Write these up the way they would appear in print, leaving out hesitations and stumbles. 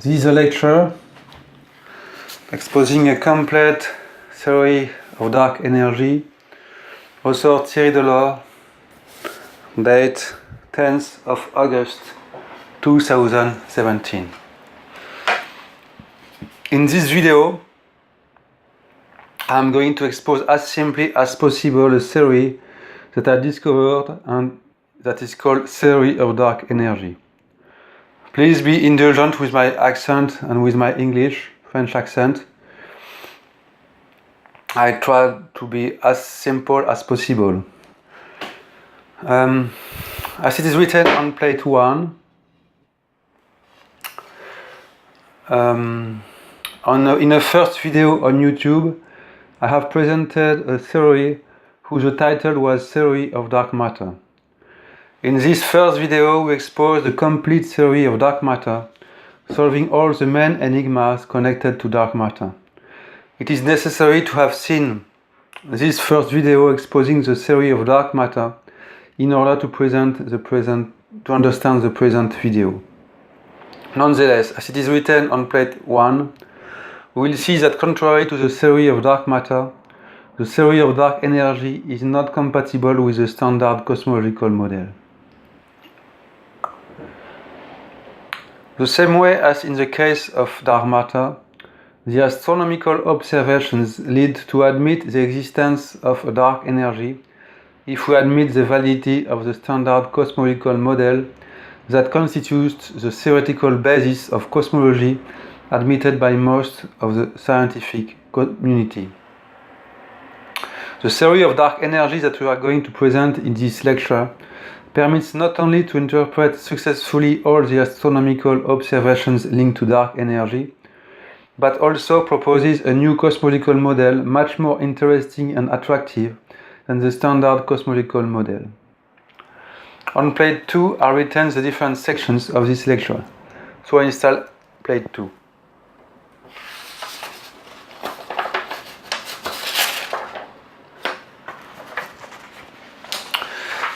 This is a lecture exposing a complete theory of dark energy, author Thierry Delors, date 10th of August 2017. In this video, I'm going to expose as simply as possible a theory that I discovered and that is called theory of dark energy. Please be indulgent with my accent and with my French accent. I try to be as simple as possible. As it is written on plate 1, in a first video on YouTube, I have presented a theory whose title was Theory of Dark Matter. In this first video, we explore the complete theory of dark matter, solving all the main enigmas connected to dark matter. It is necessary to have seen this first video exposing the theory of dark matter in order to understand the present video. Nonetheless, as it is written on plate 1, we will see that contrary to the theory of dark matter, the theory of dark energy is not compatible with the standard cosmological model. The same way as in the case of dark matter, the astronomical observations lead to admit the existence of a dark energy if we admit the validity of the standard cosmological model that constitutes the theoretical basis of cosmology admitted by most of the scientific community. The theory of dark energy that we are going to present in this lecture permits not only to interpret successfully all the astronomical observations linked to dark energy, but also proposes a new cosmological model much more interesting and attractive than the standard cosmological model. On plate 2 are written the different sections of this lecture, so I install plate 2.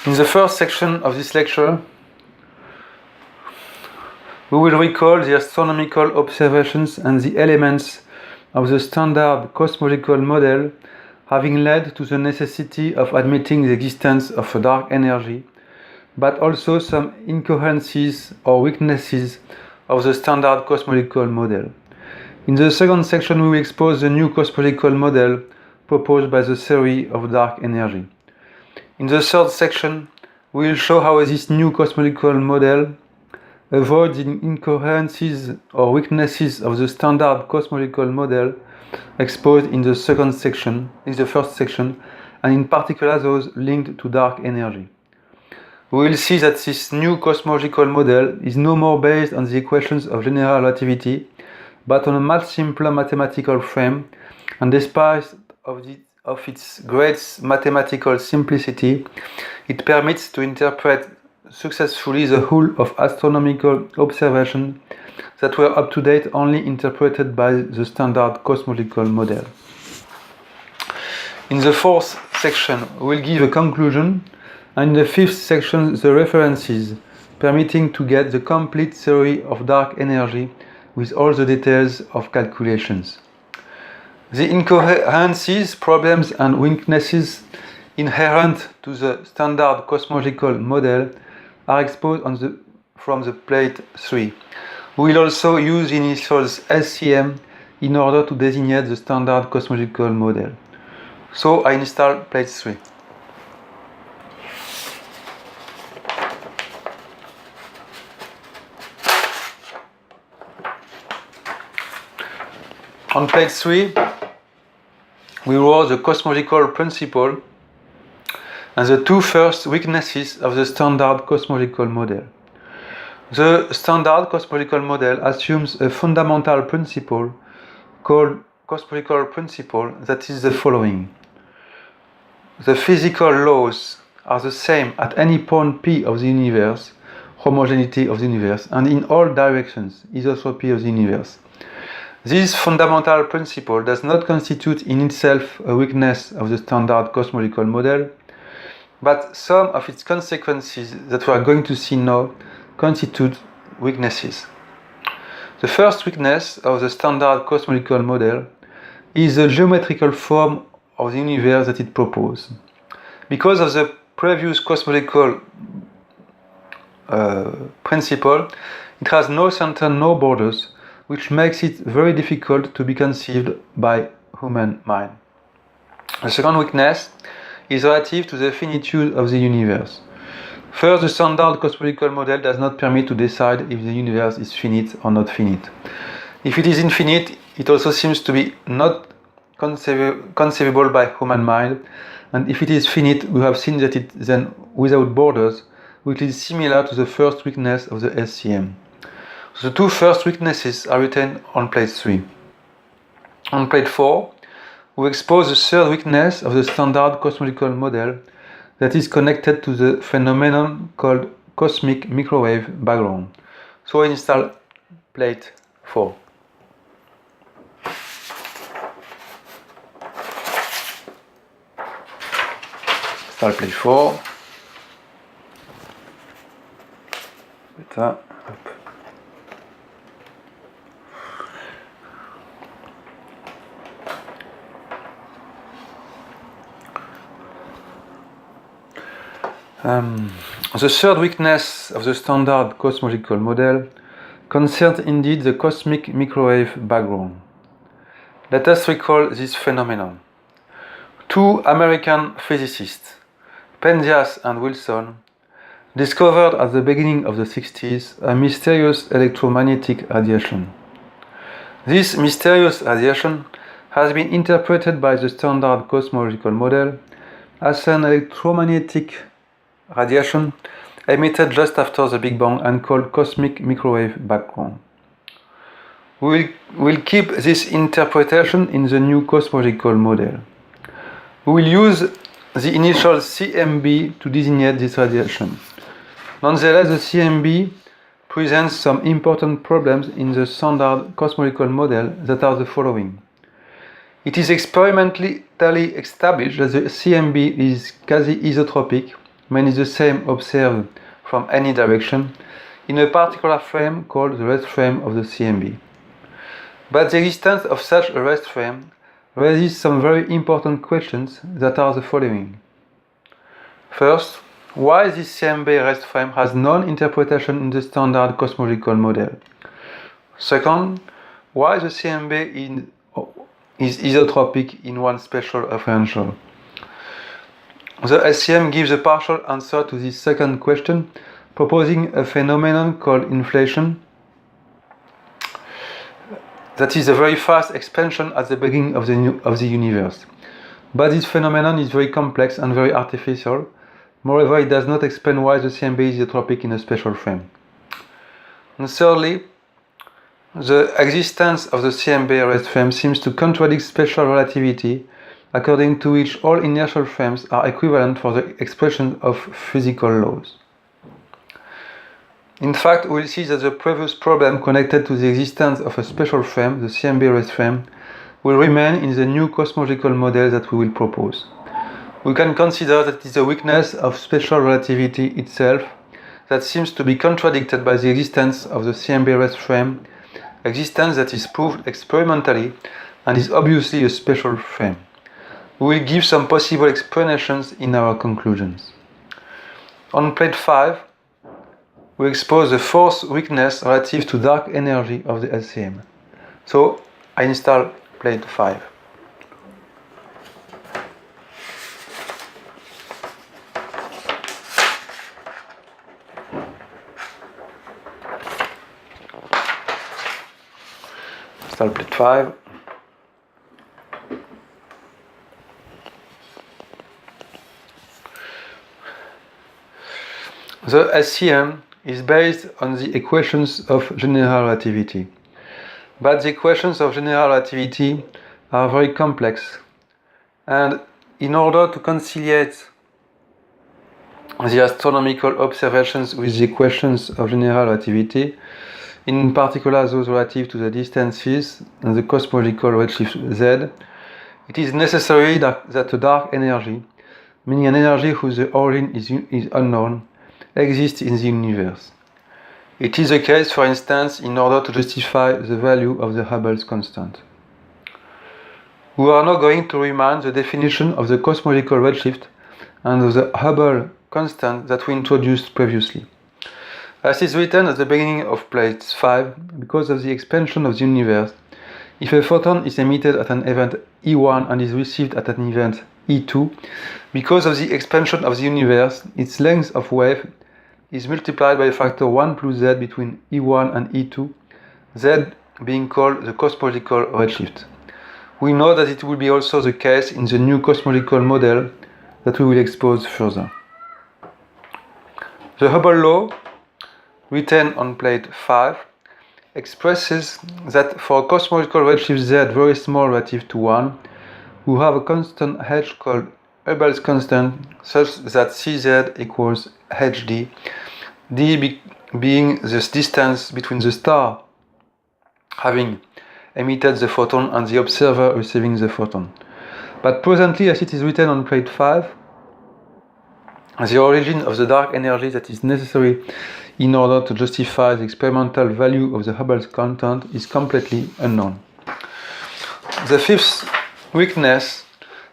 In the first section of this lecture, we will recall the astronomical observations and the elements of the standard cosmological model having led to the necessity of admitting the existence of a dark energy, but also some incoherencies or weaknesses of the standard cosmological model. In the second section, we will expose the new cosmological model proposed by the theory of dark energy. In the third section, we will show how this new cosmological model avoids the incoherencies or weaknesses of the standard cosmological model exposed in the first section, and in particular those linked to dark energy. We will see that this new cosmological model is no more based on the equations of general relativity, but on a much simpler mathematical frame, and despite of its great mathematical simplicity, it permits to interpret successfully the whole of astronomical observations that were up to date only interpreted by the standard cosmological model. In the fourth section, we will give a conclusion, and in the fifth section, the references, permitting to get the complete theory of dark energy with all the details of calculations. The incoherencies, problems and weaknesses inherent to the standard cosmological model are exposed from the plate 3. We will also use initials SCM in order to designate the standard cosmological model. So I install plate 3. On plate 3, we wrote the cosmological principle and the two first weaknesses of the standard cosmological model. The standard cosmological model assumes a fundamental principle called cosmological principle that is the following. The physical laws are the same at any point P of the universe, homogeneity of the universe, and in all directions, isotropy of the universe. This fundamental principle does not constitute in itself a weakness of the standard cosmological model, but some of its consequences that we are going to see now constitute weaknesses. The first weakness of the standard cosmological model is the geometrical form of the universe that it proposes. Because of the previous cosmological principle, it has no center, no borders, which makes it very difficult to be conceived by human mind. The second weakness is relative to the finitude of the universe. First, the standard cosmological model does not permit to decide if the universe is finite or not finite. If it is infinite, it also seems to be not conceivable by human mind, and if it is finite, we have seen that it is then without borders, which is similar to the first weakness of the SCM. So the two first weaknesses are written on plate 3. On plate 4, we expose the third weakness of the standard cosmological model that is connected to the phenomenon called cosmic microwave background. So I install plate 4. Install plate 4. Beta. Hop. The third weakness of the standard cosmological model concerns indeed the cosmic microwave background. Let us recall this phenomenon. Two American physicists, Penzias and Wilson, discovered at the beginning of the 60s a mysterious electromagnetic radiation. This mysterious radiation has been interpreted by the standard cosmological model as an electromagnetic radiation emitted just after the Big Bang and called cosmic microwave background. We will keep this interpretation in the new cosmological model. We will use the initial CMB to designate this radiation. Nonetheless, the CMB presents some important problems in the standard cosmological model that are the following. It is experimentally established that the CMB is quasi-isotropic, meaning the same observed from any direction, in a particular frame called the rest frame of the CMB. But the existence of such a rest frame raises some very important questions that are the following. First, why this CMB rest frame has non-interpretation in the standard cosmological model? Second, why the CMB is isotropic in one special referential? The SCM gives a partial answer to this second question, proposing a phenomenon called inflation, that is a very fast expansion at the beginning of the universe. But this phenomenon is very complex and very artificial. Moreover, it does not explain why the CMB is isotropic in a special frame. And thirdly, the existence of the CMB rest frame seems to contradict special relativity, according to which all inertial frames are equivalent for the expression of physical laws. In fact, we'll see that the previous problem connected to the existence of a special frame, the CMB rest frame, will remain in the new cosmological model that we will propose. We can consider that it is a weakness of special relativity itself that seems to be contradicted by the existence of the CMB rest frame, existence that is proved experimentally and is obviously a special frame. We will give some possible explanations in our conclusions. On plate 5, we expose the fourth weakness relative to dark energy of the LCM. So I install plate 5. Install plate 5. The SCM is based on the equations of general relativity. But the equations of general relativity are very complex. And in order to conciliate the astronomical observations with the equations of general relativity, in particular those relative to the distances and the cosmological redshift Z, it is necessary that a dark energy, meaning an energy whose origin is unknown, exists in the universe. It is the case, for instance, in order to justify the value of the Hubble's constant. We are now going to remind the definition of the cosmological redshift and of the Hubble constant that we introduced previously. As is written at the beginning of plate 5, because of the expansion of the universe, if a photon is emitted at an event E1 and is received at an event E2, because of the expansion of the universe, its length of wave is multiplied by a factor 1 plus z between E1 and E2, z being called the cosmological redshift. We know that it will be also the case in the new cosmological model that we will expose further. The Hubble law, written on plate 5, expresses that for cosmological redshift z very small relative to 1, we have a constant h called Hubble's constant such that Cz equals hd, d being the distance between the star having emitted the photon and the observer receiving the photon. But presently, as it is written on plate 5, the origin of the dark energy that is necessary in order to justify the experimental value of the Hubble's constant is completely unknown. The fifth weakness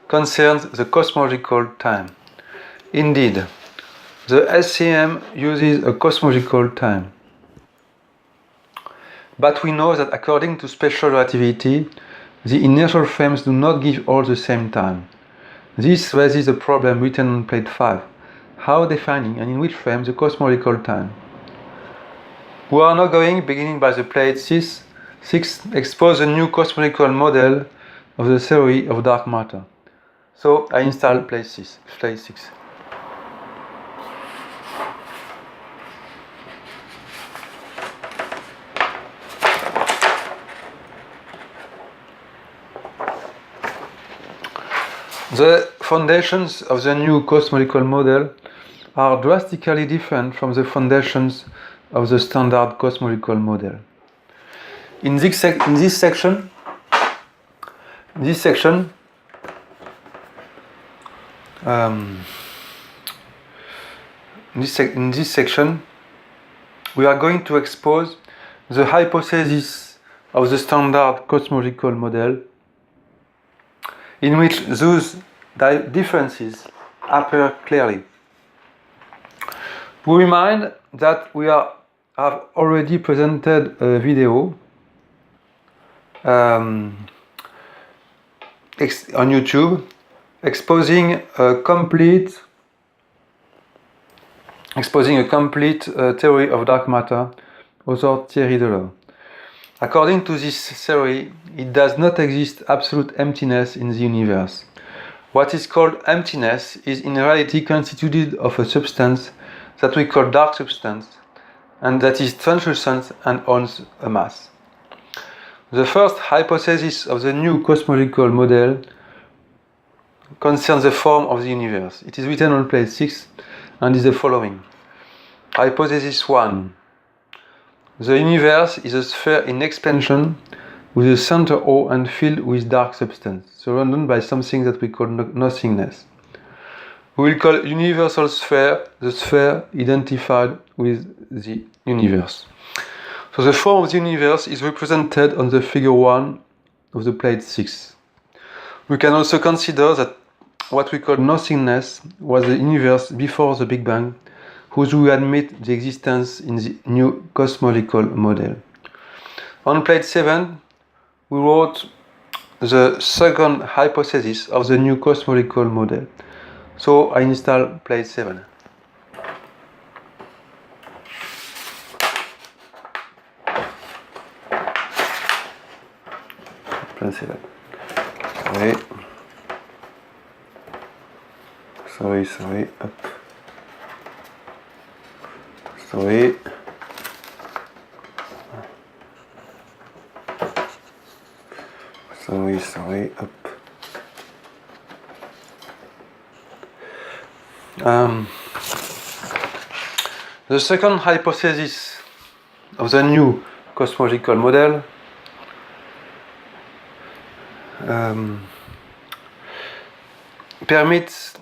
concerns the cosmological time. Indeed, the SCM uses a cosmological time. But we know that according to special relativity, the inertial frames do not give all the same time. This raises a problem written on plate 5. How defining and in which frame the cosmological time? We are now going, beginning by the plate 6, expose a new cosmological model of the theory of dark matter. So I install plate 6. The foundations of the new cosmological model are drastically different from the foundations of the standard cosmological model. In this section, we are going to expose the hypothesis of the standard cosmological model, in which those differences appear clearly. We remind that we have already presented a video on YouTube exposing a complete theory of dark matter, authored Thierry Delors. According to this theory, it does not exist absolute emptiness in the universe. What is called emptiness is in reality constituted of a substance that we call dark substance, and that is translucent and owns a mass. The first hypothesis of the new cosmological model concerns the form of the universe. It is written on plate 6 and is the following. Hypothesis 1. The universe is a sphere in expansion with a center O and filled with dark substance, surrounded by something that we call nothingness. We will call universal sphere the sphere identified with the universe. So the form of the universe is represented on the figure 1 of the plate 6. We can also consider that what we call nothingness was the universe before the Big Bang, whose we admit the existence in the new cosmological model. On plate 7, we wrote the second hypothesis of the new cosmological model. So I install plate 7. Plate 7. Sorry, up. Sorry, up. The second hypothesis of the new cosmological model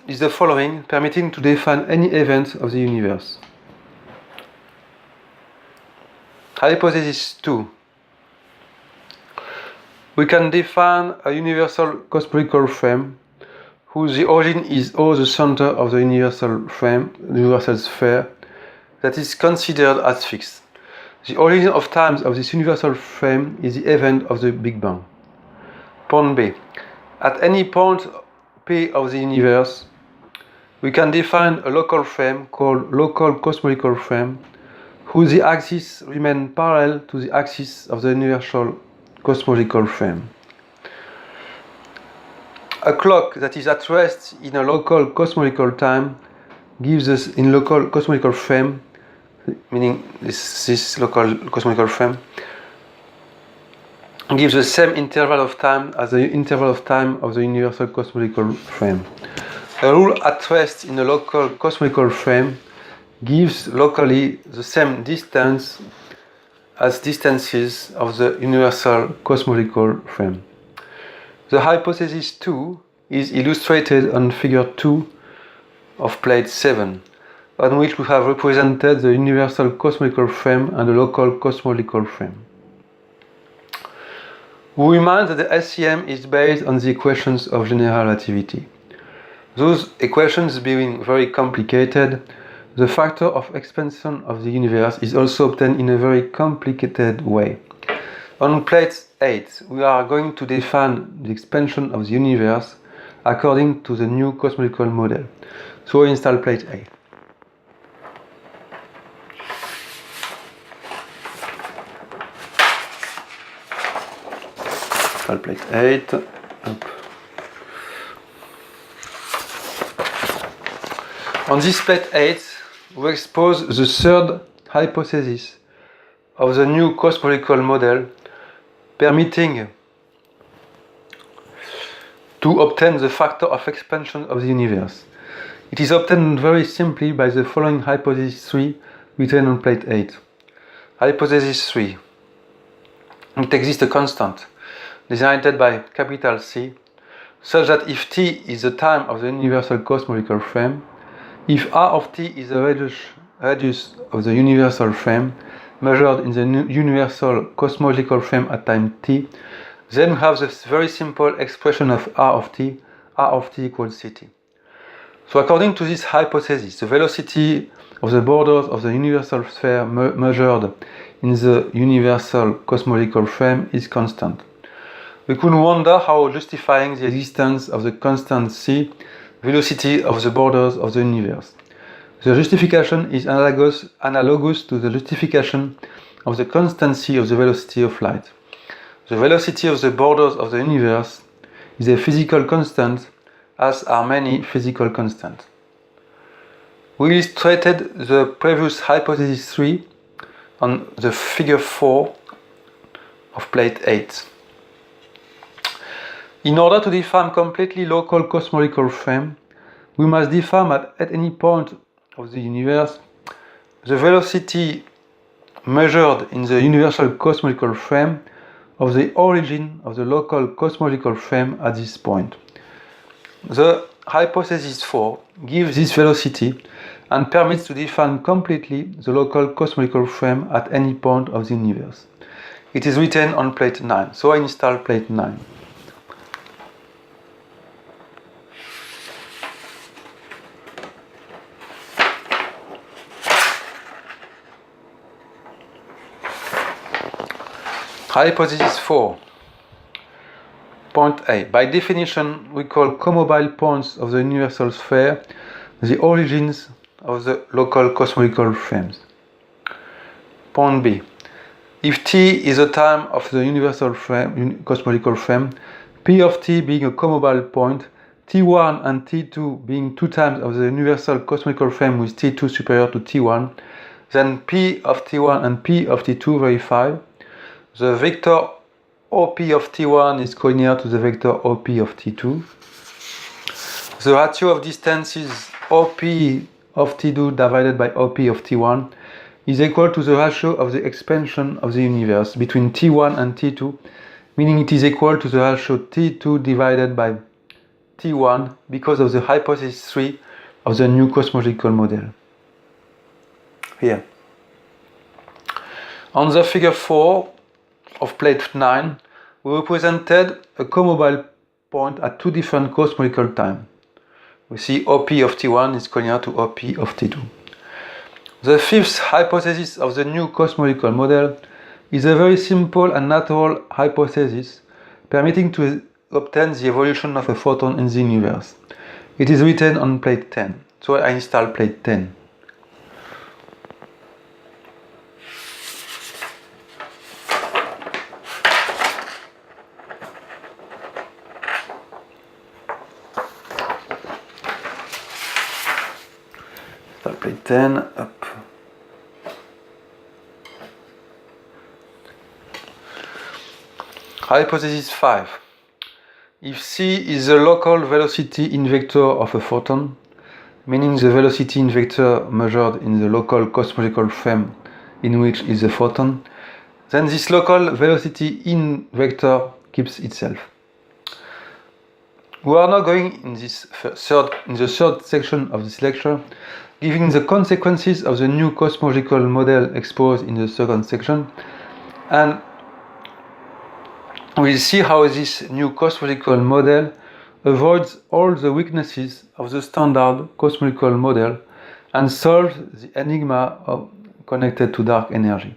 is the following, permitting to define any event of the universe. Hypothesis 2. We can define a universal cosmological frame whose origin is O, the center of the universal frame, the universal sphere, that is considered as fixed. The origin of time of this universal frame is the event of the Big Bang. Point B. At any point P of the universe, we can define a local frame called local cosmological frame whose the axis remain parallel to the axis of the universal cosmological frame. A clock that is at rest in a local cosmological time gives us in local cosmological frame, meaning this local cosmological frame, gives the same interval of time as the interval of time of the universal cosmological frame. A rule at rest in a local cosmological frame gives locally the same distance as distances of the universal cosmological frame. The hypothesis 2 is illustrated on figure 2 of plate 7, on which we have represented the universal cosmological frame and the local cosmological frame. We remind that the SCM is based on the equations of general relativity. Those equations being very complicated, the factor of expansion of the universe is also obtained in a very complicated way. On plate 8, we are going to define the expansion of the universe according to the new cosmological model. So we install plate 8. Install plate 8. Up. On this plate 8, we expose the third hypothesis of the new cosmological model, permitting to obtain the factor of expansion of the universe. It is obtained very simply by the following hypothesis 3 written on plate 8. Hypothesis 3. It exists a constant designated by capital C, such that if t is the time of the universal cosmological frame, if r of t is the radius of the universal frame measured in the universal cosmological frame at time t, then we have this very simple expression of r of t equals ct. So according to this hypothesis, the velocity of the borders of the universal sphere measured in the universal cosmological frame is constant. We could wonder how justifying the existence of the constant c, velocity of the borders of the universe. The justification is analogous to the justification of the constancy of the velocity of light. The velocity of the borders of the universe is a physical constant, as are many physical constants. We illustrated the previous hypothesis 3 on the figure 4 of plate 8. In order to define completely local cosmological frame, we must define at any point of the universe the velocity measured in the universal cosmological frame of the origin of the local cosmological frame at this point. The hypothesis 4 gives this velocity and permits to define completely the local cosmological frame at any point of the universe. It is written on plate 9, so I install plate 9. Hypothesis 4. Point A. By definition, we call comobile points of the universal sphere the origins of the local cosmological frames. Point B. If t is the time of the universal frame, cosmological frame, p of t being a comobile point, t1 and t2 being two times of the universal cosmological frame with t2 superior to t1, then p of t1 and p of t2 verify. The vector OP of T1 is collinear to the vector OP of T2. The ratio of distances OP of T2 divided by OP of T1 is equal to the ratio of the expansion of the universe between T1 and T2, meaning it is equal to the ratio T2 divided by T1 because of the hypothesis 3 of the new cosmological model. Here. On the figure 4 of plate 9, we represented a co-mobile point at two different cosmological times. We see OP of T1 is collinear to OP of T2. The fifth hypothesis of the new cosmological model is a very simple and natural hypothesis permitting to obtain the evolution of a photon in the universe. It is written on plate 10, so I install plate 10. Plate 10, up. Hypothesis 5. If c is the local velocity in vector of a photon, meaning the velocity in vector measured in the local cosmological frame in which is the photon, then this local velocity in vector keeps itself. We are now going in the third section of this lecture, giving the consequences of the new cosmological model exposed in the second section, and we'll see how this new cosmological model avoids all the weaknesses of the standard cosmological model and solves the enigma connected to dark energy.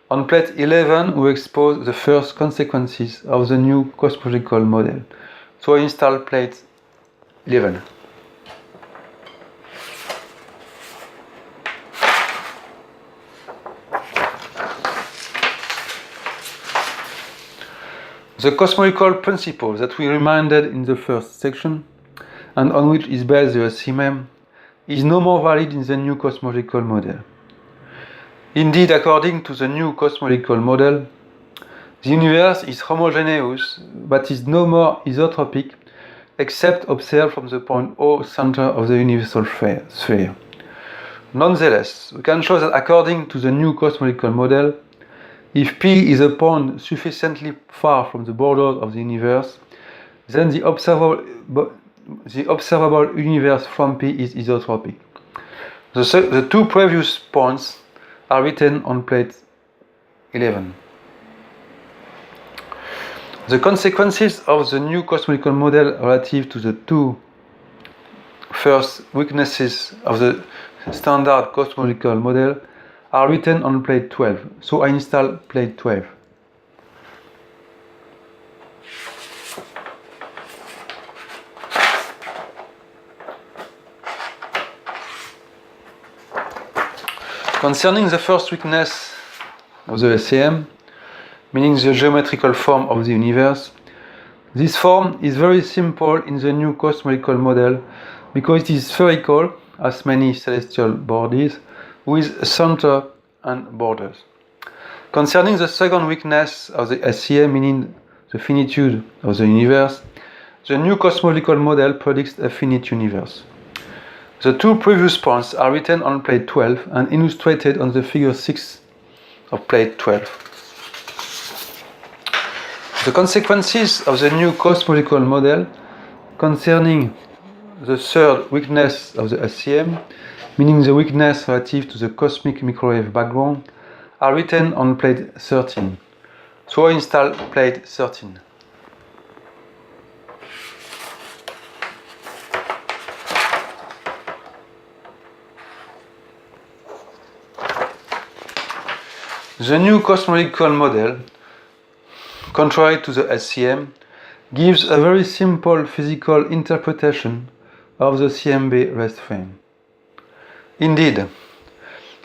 On plate 11, we expose the first consequences of the new cosmological model. So I install plate 11. The cosmological principle that we reminded in the first section, and on which is based the SEM, is no more valid in the new cosmological model. Indeed, according to the new cosmological model, the universe is homogeneous, but is no more isotropic, except observed from the point O center of the universal sphere. Nonetheless, we can show that according to the new cosmological model, if P is a point sufficiently far from the borders of the universe, then the observable universe from P is isotropic. The two previous points are written on plate 11. The consequences of the new cosmological model relative to the two first weaknesses of the standard cosmological model are written on plate 12, so I install plate 12. Concerning the first weakness of the SEM, meaning the geometrical form of the universe, this form is very simple in the new cosmological model because it is spherical, as many celestial bodies, with a center and borders. Concerning the second weakness of the SEM, meaning the finitude of the universe, the new cosmological model predicts a finite universe. The two previous points are written on plate 12 and illustrated on the figure 6 of plate 12. The consequences of the new cosmological model concerning the third weakness of the SEM, meaning the weakness relative to the cosmic microwave background, are written on plate 13. So I install plate 13. The new cosmological model, contrary to the SEM, gives a very simple physical interpretation of the CMB rest frame. Indeed,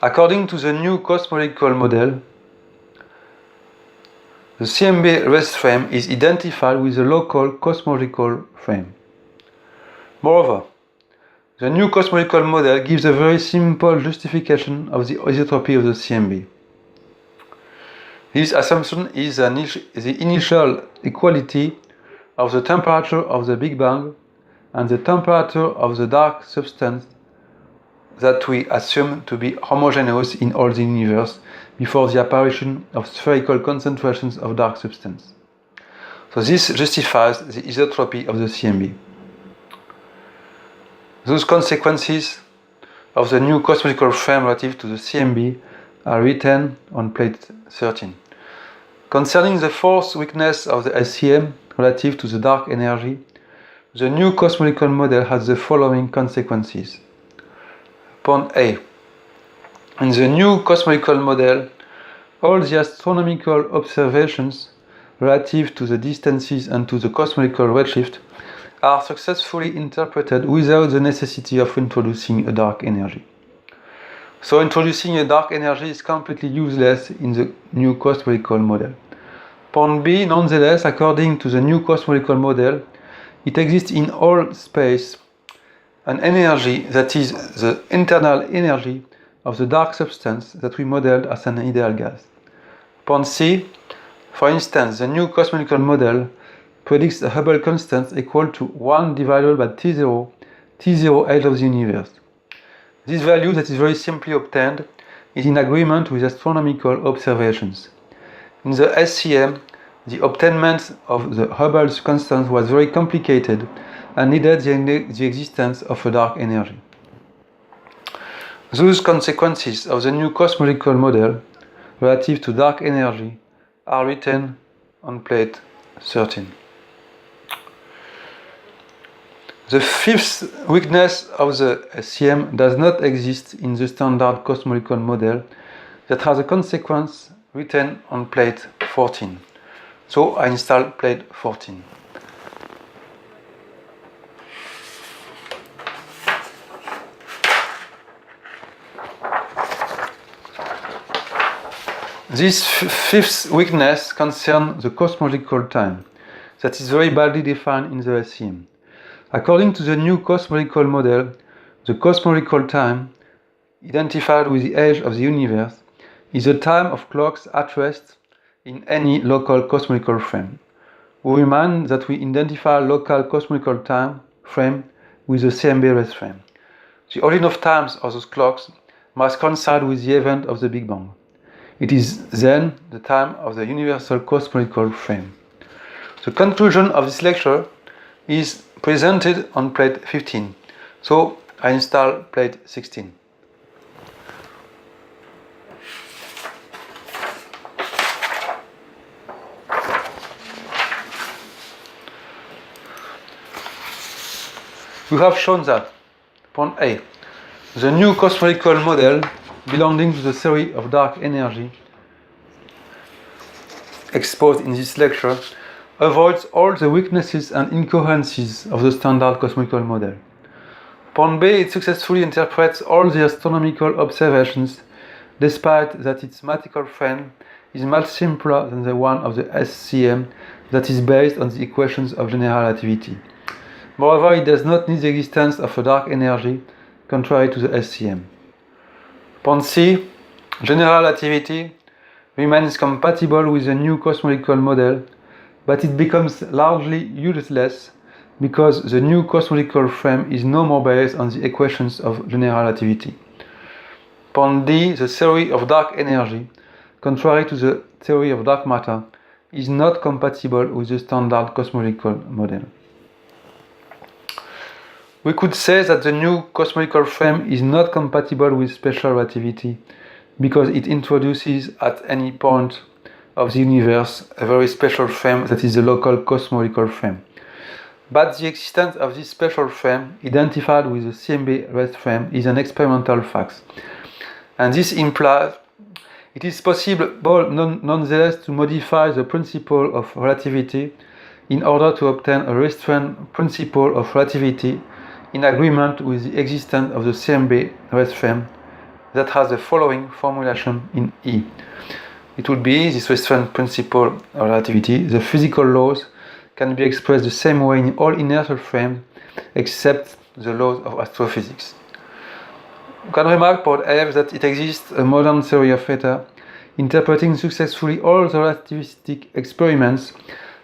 according to the new cosmological model, the CMB rest frame is identified with the local cosmological frame. Moreover, the new cosmological model gives a very simple justification of the isotropy of the CMB. This assumption is the initial equality of the temperature of the Big Bang and the temperature of the dark substance that we assume to be homogeneous in all the universe before the apparition of spherical concentrations of dark substance. So this justifies the isotropy of the CMB. Those consequences of the new cosmological frame relative to the CMB are written on plate 13. Concerning the fourth weakness of the SCM relative to the dark energy, the new cosmological model has the following consequences. Point A. In the new cosmological model, all the astronomical observations relative to the distances and to the cosmological redshift are successfully interpreted without the necessity of introducing a dark energy. So introducing a dark energy is completely useless in the new cosmological model. Point B, nonetheless, according to the new cosmological model, it exists in all space an energy that is the internal energy of the dark substance that we modeled as an ideal gas. Point C, for instance, the new cosmological model predicts a Hubble constant equal to 1 divided by T0 age of the universe. This value that is very simply obtained is in agreement with astronomical observations. In the SCM, the obtainment of the Hubble constant was very complicated and needed the existence of a dark energy. Those consequences of the new cosmological model relative to dark energy are written on plate 13. The fifth weakness of the SCM does not exist in the standard cosmological model that has a consequence written on plate 14. So I install plate 14. This fifth weakness concerns the cosmological time, that is very badly defined in the SCM. According to the new cosmological model, the cosmological time, identified with the age of the universe, is the time of clocks at rest in any local cosmological frame. We remind that we identify local cosmological time frame with the CMB rest frame. The origin of times of those clocks must coincide with the event of the Big Bang. It is then the time of the universal cosmological frame. The conclusion of this lecture is presented on plate 15, so I install plate 16. We have shown that, point A, the new cosmological model belonging to the theory of dark energy exposed in this lecture avoids all the weaknesses and incoherencies of the standard cosmological model. Point B, it successfully interprets all the astronomical observations, despite that its mathematical frame is much simpler than the one of the SCM that is based on the equations of general relativity. Moreover, it does not need the existence of a dark energy, contrary to the SCM. Point C, general relativity remains compatible with the new cosmological model, but it becomes largely useless because the new cosmological frame is no more based on the equations of general relativity. Point D, the theory of dark energy, contrary to the theory of dark matter, is not compatible with the standard cosmological model. We could say that the new cosmological frame is not compatible with special relativity because it introduces at any point of the universe a very special frame that is the local cosmological frame. But the existence of this special frame, identified with the CMB rest frame, is an experimental fact. And this implies it is possible nonetheless to modify the principle of relativity in order to obtain a restrained principle of relativity in agreement with the existence of the CMB rest frame that has the following formulation in E. It would be this restrained principle of relativity. The physical laws can be expressed the same way in all inertial frames except the laws of astrophysics. We can remark, point F, that it exists a modern theory of theta interpreting successfully all the relativistic experiments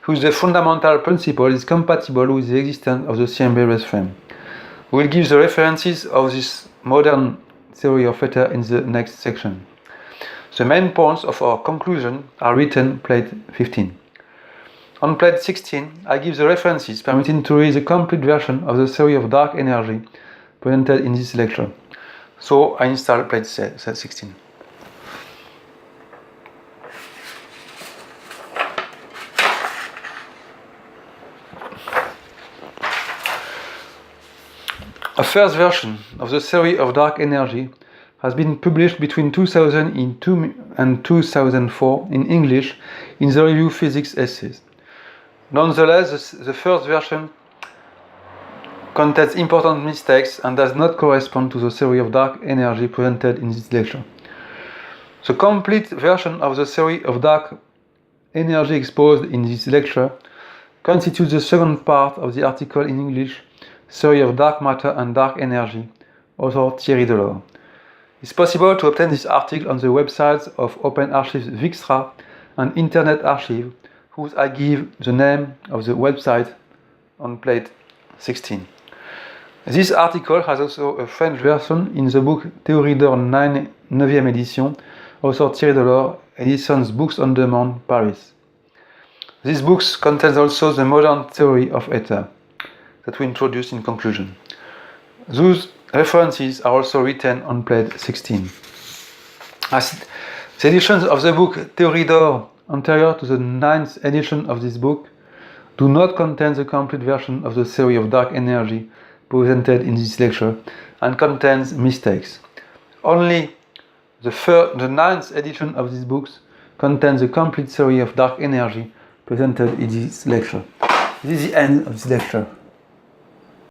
whose the fundamental principle is compatible with the existence of the CMB rest frame. We will give the references of this modern theory of theta in the next section. The main points of our conclusion are written plate 15. On plate 16, I give the references permitting to read the complete version of the theory of dark energy presented in this lecture. So I install plate 16. A first version of the theory of dark energy has been published between 2002 and 2004 in English in the review Physics Essays. Nonetheless, the first version contains important mistakes and does not correspond to the theory of dark energy presented in this lecture. The complete version of the theory of dark energy exposed in this lecture constitutes the second part of the article in English, Theory of Dark Matter and Dark Energy, author Thierry Delors. It's possible to obtain this article on the websites of Open Archives Vixtra and Internet Archive, whose I give the name of the website on plate 16. This article has also a French version in the book Théorie d'or 9e édition, author Thierry Delors, Editions Books on Demand, Paris. These books contain also the modern theory of ether that we introduced in conclusion. Those references are also written on plate 16. As the editions of the book Théorie d'or anterior to the 9th edition of this book do not contain the complete version of the theory of dark energy presented in this lecture and contains mistakes. Only the 9th edition of these books contains the complete theory of dark energy presented in this lecture. This is the end of this lecture.